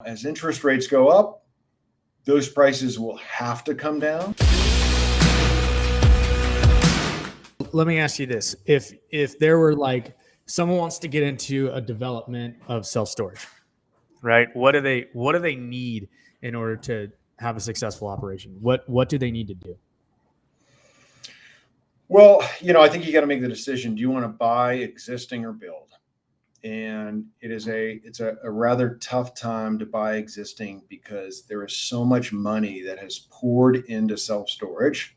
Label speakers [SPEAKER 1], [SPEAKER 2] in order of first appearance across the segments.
[SPEAKER 1] As interest rates go up, those prices will have to come down.
[SPEAKER 2] Let me ask you this. If there were like someone wants to get into a development of self-storage, right? What do they need in order to have a successful operation? What do they need to do?
[SPEAKER 1] Well, I think you got to make the decision. Do you want to buy existing or build? And it's a rather tough time to buy existing because there is so much money that has poured into self-storage,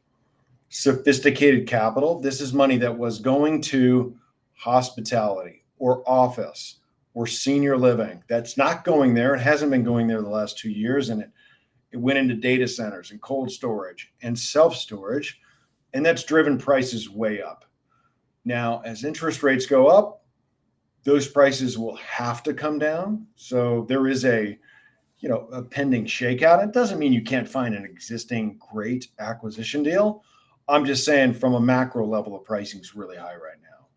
[SPEAKER 1] sophisticated capital. This is money that was going to hospitality or office or senior living. That's not going there. It hasn't been going there the last 2 years. And it went into data centers and cold storage and self-storage. And that's driven prices way up. Now, as interest rates go up, those prices will have to come down. So there is a pending shakeout. It doesn't mean you can't find an existing great acquisition deal. I'm just saying from a macro level, the pricing is really high right now.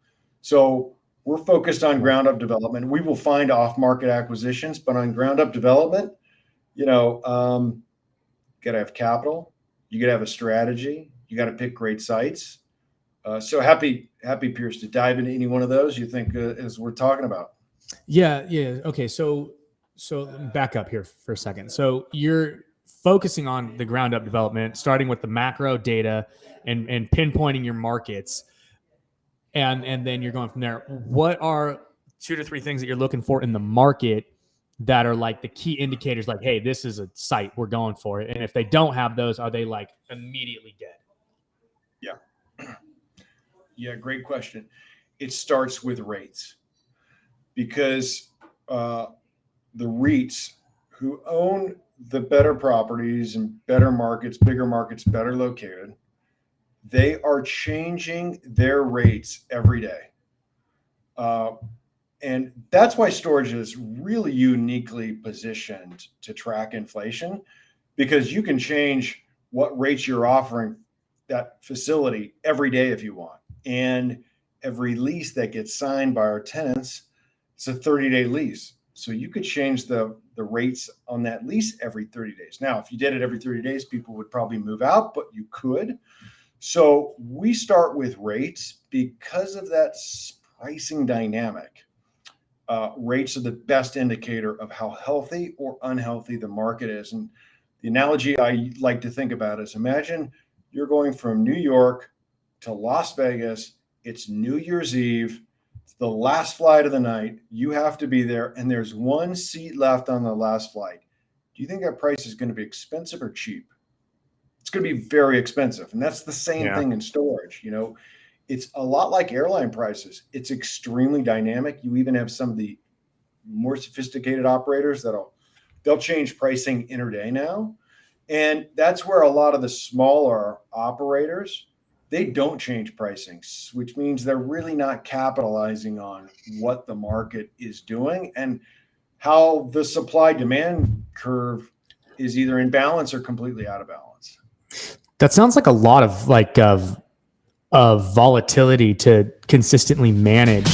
[SPEAKER 1] So we're focused on ground up development. We will find off market acquisitions, but on ground up development, got to have capital. You got to have a strategy. You got to pick great sites. So happy, Pierce, to dive into any one of those you think as we're talking about.
[SPEAKER 2] Yeah. Okay. So back up here for a second. So you're focusing on the ground up development, starting with the macro data and pinpointing your markets. And then you're going from there. What are 2 to 3 things that you're looking for in the market that are like the key indicators, like, hey, this is a site, we're going for it? And if they don't have those, are they like immediately dead?
[SPEAKER 1] Yeah, great question. It starts with rates because the REITs who own the better properties and better markets, bigger markets, better located, they are changing their rates every day. And that's why storage is really uniquely positioned to track inflation, because you can change what rates you're offering that facility every day if you want. And every lease that gets signed by our tenants, it's a 30-day lease. So you could change the rates on that lease every 30 days. Now, if you did it every 30 days, people would probably move out, but you could. So we start with rates because of that pricing dynamic. Rates are the best indicator of how healthy or unhealthy the market is. And the analogy I like to think about is, imagine you're going from New York to Las Vegas. It's New Year's Eve. It's the last flight of the night. You have to be there, and there's one seat left on the last flight. Do you think that price is going to be expensive or cheap? It's going to be very expensive. And that's the same thing in storage. It's a lot like airline prices. It's extremely dynamic. You even have some of the more sophisticated operators they'll change pricing intraday now. And that's where a lot of the smaller operators, they don't change pricing, which means they're really not capitalizing on what the market is doing and how the supply-demand curve is either in balance or completely out of balance.
[SPEAKER 2] That sounds like a lot of volatility to consistently manage.